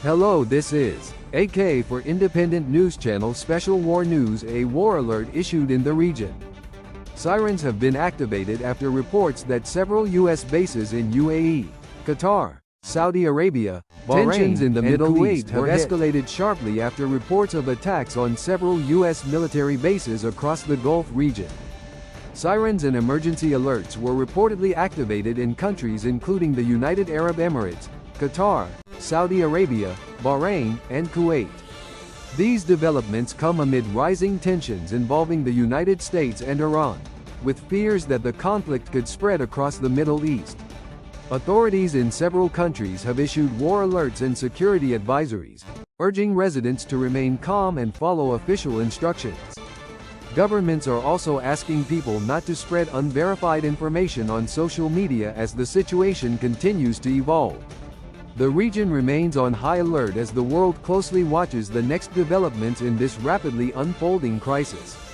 Hello, this is AK for Independent News Channel Special War News. A war alert issued in the region. Sirens have been activated after reports that several U.S. bases in UAE, Qatar, Saudi Arabia, Bahrain, tensions in the Middle East have escalated sharply after reports of attacks on several U.S. military bases across the Gulf region. Sirens and emergency alerts were reportedly activated in countries including the United Arab Emirates, Qatar, Saudi Arabia, Bahrain, and Kuwait. These developments come amid rising tensions involving the United States and Iran, with fears that the conflict could spread across the Middle East. Authorities in several countries have issued war alerts and security advisories, urging residents to remain calm and follow official instructions. Governments are also asking people not to spread unverified information on social media as the situation continues to evolve. The region remains on high alert as the world closely watches the next developments in this rapidly unfolding crisis.